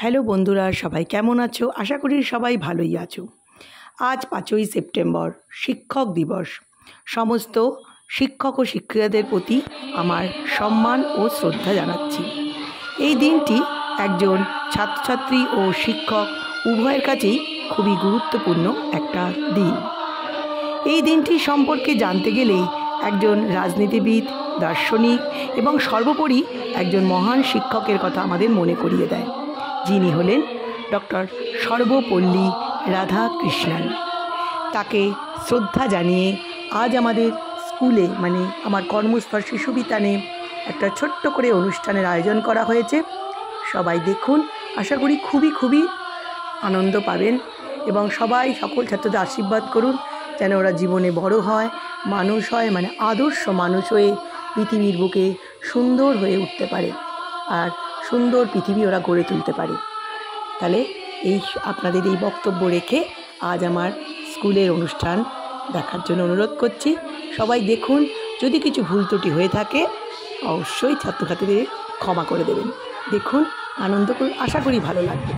Hello বন্ধুরা, সবাই কেমন আছো? আশা করি সবাই ভালোই আছো। আজ 5ই সেপ্টেম্বর শিক্ষক দিবস। সমস্ত শিক্ষক ও শিক্ষিকাদের প্রতি আমার সম্মান ও শ্রদ্ধা জানাচ্ছি। এই দিনটি একজন ছাত্রছাত্রী ও শিক্ষক উভয়ের কাছেই খুবই গুরুত্বপূর্ণ একটা দিন। এই দিনটি সম্পর্কে জানতে গেলে একজন রাজনীতিবিদ, দার্শনিক এবং সর্বোপরি একজন মহান শিক্ষকের কথা আমাদের মনে করিয়ে দেয়, যিনি হলেন ডক্টর সর্বপল্লী রাধাকৃষ্ণন। তাকে শ্রদ্ধা জানিয়ে আজ আমাদের স্কুলে আমার কর্মস্থল শিশুবিতানে একটা ছোট্ট করে অনুষ্ঠানের আয়োজন করা হয়েছে। সবাই দেখুন, আশা করি খুবই আনন্দ পাবেন এবং সবাই সকল ছাত্রদের আশীর্বাদ করুন যেন ওরা জীবনে বড় হয়, মানুষ হয়, আদর্শ মানুষ হয়ে পৃথিবীর বুকে সুন্দর হয়ে উঠতে পারে আর সুন্দর পৃথিবী ওরা গড়ে তুলতে পারে। তাহলে আপনাদের এই বক্তব্য রেখে আজ আমার স্কুলের অনুষ্ঠান দেখার জন্য অনুরোধ করছি। সবাই দেখুন, যদি কিছু ভুল ত্রুটি হয়ে থাকে অবশ্যই ছাত্রছাত্রীদের ক্ষমা করে দেবেন। দেখুন, আনন্দ করুন, আশা করি ভালো লাগবে।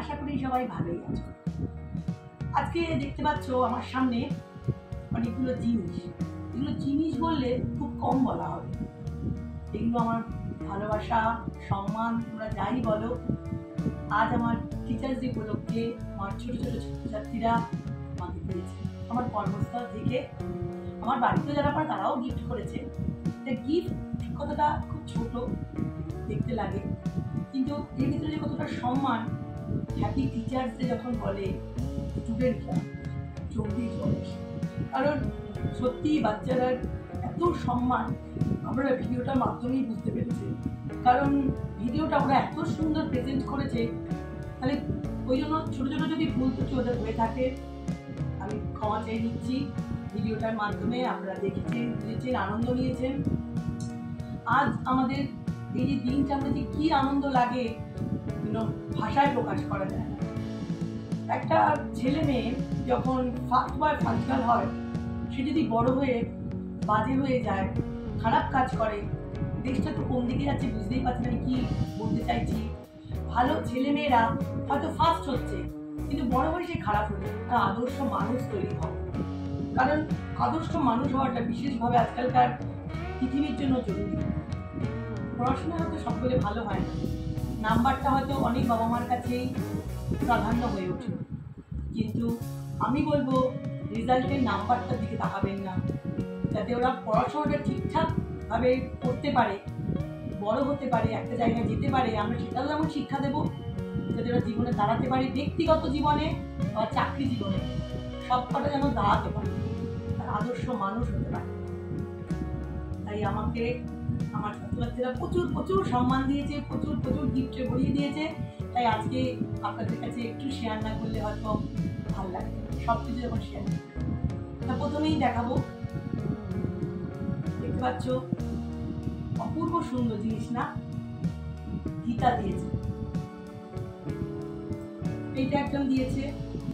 আশা করি সবাই ভালোই আছো। আজকে দেখতে পাচ্ছ আমার সামনে অনেকগুলো জিনিস। এগুলো জিনিস বললে খুব কম বলা হবে। এগুলো আমার ভালোবাসা, সম্মান, তোমরা যাই বলো। আজ আমার টিচার্স ডে উপলক্ষে আমার ছোট ছোট ছাত্রছাত্রীরা আমাকে দিয়েছে। আমার কর্মস্থল থেকে আমার বাড়িতে যারা পারে তারাও গিফট করেছে। গিফট কতটা খুব ছোট দেখতে লাগে, কিন্তু এর ভিতরে যে কতটা সম্মান। হ্যাপি টিচার্স ডে যখন বলে স্টুডেন্টরা চোখেই জল আসে, কারণ সত্যি বাচ্চারা এত সম্মান আমরা ভিডিওটার মাধ্যমেই বুঝতে পেরেছি। কারণ ভিডিওটা ওরা এত সুন্দর প্রেজেন্ট করেছে, তাহলে ওই জন্য ছোটো ছোটো যদি ভুল ত্রুটি ওদের হয়ে থাকে আমি ক্ষমা চেয়ে নিচ্ছি। ভিডিওটার মাধ্যমে আপনারা দেখেছেন, বুঝেছেন, আনন্দ নিয়েছেন। আজ আমাদের এই যে দিনটা আমরা যে কী আনন্দ লাগে ভাষায় প্রকাশ করা যায় না। একটা ছেলে মেয়ে যখন ফার্স্ট বয় ফার্স্ট গার্ল হয়, সে যদি বড় হয়ে বাজে হয়ে যায়, খারাপ কাজ করে, দেশটা তো কোন দিকে যাচ্ছে বুঝতেই পারছি না কি বলতে চাইছি। ভালো ছেলে মেয়েরা হয়তো ফার্স্ট হচ্ছে, কিন্তু বড় হয়ে সে খারাপ হচ্ছে। তার আদর্শ মানুষ তৈরি হয়, কারণ আদর্শ মানুষ হওয়াটা বিশেষভাবে আজকালকার পৃথিবীর জন্য জরুরি। পড়াশোনা হয়তো সকলে ভালো হয় না, নাম্বারটা হয়তো অনেক বাবা মার কাছেই প্রাধান্য হয়ে ওঠে, কিন্তু আমি বলবো রেজাল্টের নাম্বারটার দিকে তাকাবেন না, যাতে ওরা পড়াশোনাটা ঠিকঠাকভাবে করতে পারে, বড় হতে পারে, একটা জায়গায় যেতে পারে। আমরা সেটাও যেমন শিক্ষা দেবো, যাতে ওরা জীবনে দাঁড়াতে পারে, ব্যক্তিগত জীবনে বা চাকরি জীবনে সবকটা যেন দাঁড়াতে পারে, তার আদর্শ মানুষ হতে পারে। তাই আমাকে আমার ছাত্রছাত্রীরা প্রচুর প্রচুর সম্মান দিয়েছে, প্রচুর প্রচুর গিফটে ভরিয়ে দিয়েছে। তাই আজকে আপনাদের কাছে একটু শেয়ার না করলে হয়তো ভালো লাগে, সব কিছু যখন শেয়ার করি। তা প্রথমেই দেখাবো, দেখতে পাচ্ছ অপূর্ব সুন্দর জিনিস না, গীতা দিয়েছে। এইটা একজন দিয়েছে,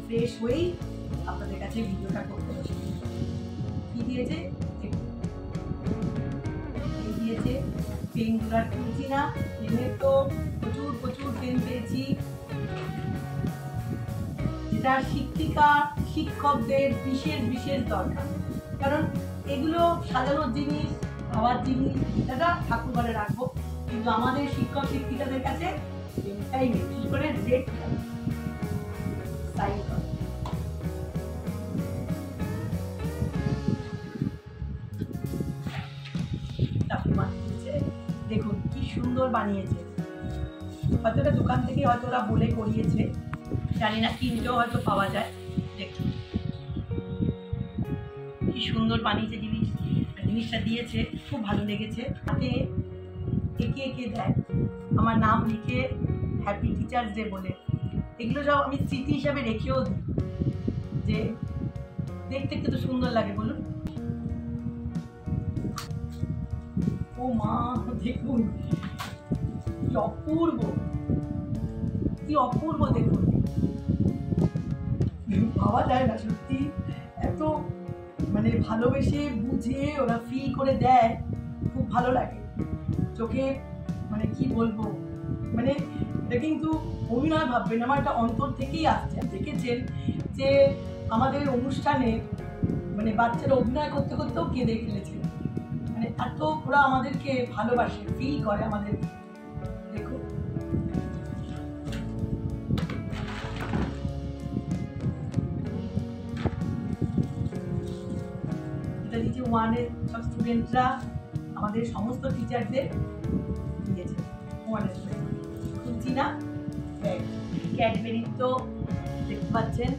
ফ্রেশ হয়েই আপনাদের কাছে ভিডিওটা করতে হচ্ছে। কি দিয়েছে দিয়েছে পেনগুলো আর কিনছি না, পেনের তো প্রচুর প্রচুর পেন পেয়েছি, যেটা শিক্ষিকা শিক্ষকদের বিশেষ বিশেষ দরকার। কারণ এগুলো সাজানোর জিনিস, খাওয়ার জিনিস, এটা ঠাকুর ঘরে রাখবো, কিন্তু আমাদের শিক্ষক শিক্ষিকাদের কাছে পেনটাই নেই, বিশেষ করে রেড সাইন করে। দেখুন কি সুন্দর বানিয়েছে, হয়তো এটা দোকান থেকে হয়তো ওরা বলে করিয়েছে, জানি না, কিনতেও হয়তো পাওয়া যায়। দেখুন কি সুন্দর বানিয়েছে জিনিসটা দিয়েছে, খুব ভালো লেগেছে। হাতে এঁকে এঁকে দেয়, আমার নাম লিখে হ্যাপি টিচার্স ডে বলে। এগুলো সব আমি স্মৃতি হিসাবে রেখেও দিই, যে দেখতে কত সুন্দর লাগে বলুন। ও মা, দেখুন কি অপূর্ব, কি অপূর্ব, দেখুন ভাবা যায় না সত্যি। এত মানে ভালোবেসে বুঝে ওরা ফিল করে দেয়, খুব ভালো লাগে চোখে। মানে কি বলবো, মানে এটা কিন্তু অভিনয় ভাববেন, আমার এটা অন্তর থেকেই আসছে। দেখেছেন যে আমাদের অনুষ্ঠানে মানে বাচ্চারা অভিনয় করতে করতেও কেঁদে ফেলেছে, মানে এত ওরা আমাদেরকে ভালোবাসে, ফিল করে আমাদের। দেখুন এটা দিচ্ছে ওয়ানের সব স্টুডেন্টরা আমাদের সমস্ত টিচারদের দিয়েছে। ওয়ানের স্টুডেন্ট খুঁজছি না, ক্যাডবেরি তো দেখতে পাচ্ছেন,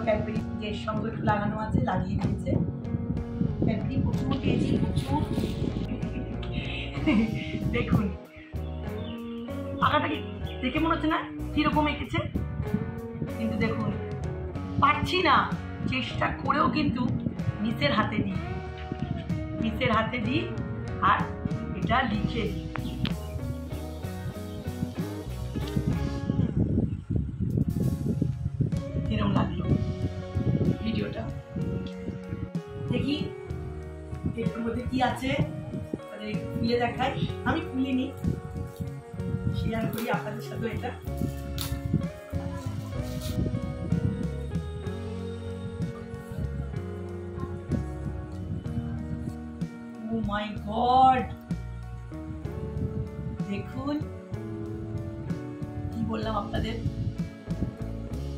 ক্যাডবেরি যে সঙ্গে একটু লাগানো আছে, লাগিয়ে দিয়েছে। ক্যাডবেরি প্রচুর পেয়েছি, প্রচুর। দেখুন আঁকাটাকে দেখে মনে হচ্ছে না কিরকম এঁকেছে, কিন্তু দেখুন পারছি না, চেষ্টা করেও কিন্তু মিসের হাতে দিই আর এটা লিখে দিই। কিরম লাগলো ভিডিওটা দেখি, এর মধ্যে কি আছে খুলে দেখাই। আমি খুলিনি, শেয়ার করি আপনাদের সাথে। এটা ও মাই গড, দেখুন কি বললাম আপনাদের,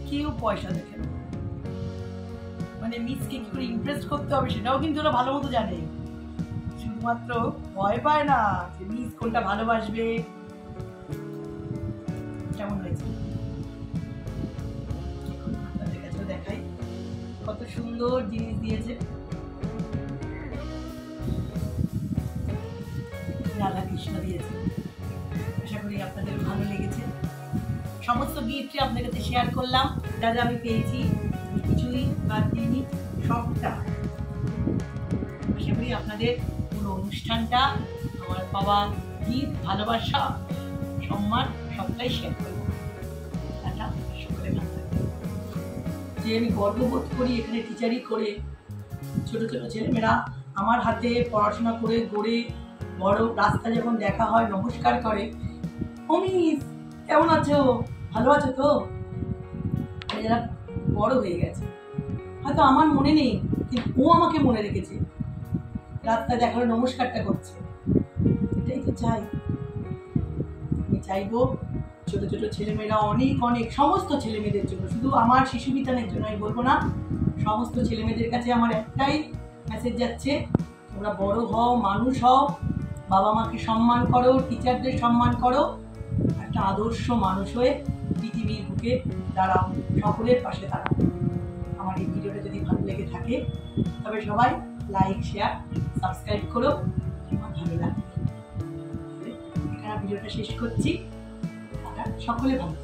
কেউ পয়সা দেখে না, মানে মিসকে কি করে ইমপ্রেস করতে হবে সেটাও কিন্তু ওরা ভালো মতো জানে, শুধুমাত্র ভয় পায় না যে মিস কোনটা ভালোবাসবে। কেমন হয়েছে আপনাদের কাছেও দেখাই, কত সুন্দর জিনিস দিয়েছে। রাধা কৃষ্ণ দিয়েছে, আশা করি আপনাদের ভালো লেগেছে। সমস্ত গিফটই আপনাদের কাছে শেয়ার করলাম, যা যা আমি পেয়েছি, কিছুই বাদ দিইনি, সবটা। আশা করি আপনাদের পুরো অনুষ্ঠানটা আমার পাওয়া গিফট, ভালোবাসা, সম্মান সবটাই শেয়ার করবো। সকলে ভালো থাকবে। যে আমি গর্ববোধ করি এখানে টিচারই করে, ছোট ছোট ছেলেমেয়েরা আমার হাতে পড়াশোনা করে গড়ে বড় রাস্তা যখন দেখা হয় নমস্কার করে, ও মিস কেমন আছো, ভালো আছো তো? যারা বড় হয়ে গেছে, হয়তো আমার মনে নেই কিন্তু ও আমাকে মনে রেখেছে, রাস্তায় দেখার নমস্কারটা করছে। এটাই তো চাই, আমি চাইবো ছোট ছোট ছেলেমেয়েরা অনেক অনেক, সমস্ত ছেলেমেয়েদের জন্য, শুধু আমার শিশু বিতানের জন্য আমি বলবো না, সমস্ত ছেলেমেয়েদের কাছে আমার একটাই মেসেজ যাচ্ছে, তোমরা বড় হও, মানুষ হও, বাবা মাকে সম্মান করো, টিচারদের সম্মান করো, একটা আদর্শ মানুষ হয়ে পৃথিবীর বুকে দাঁড়াও, সকলের পাশে দাঁড়াও। আমার এই ভিডিওটা যদি ভালো লেগে থাকে তবে সবাই লাইক, শেয়ার, সাবস্ক্রাইব করো, আমার ভালো লাগবে। এখানে ভিডিওটা শেষ করছি, সকলে ভালো।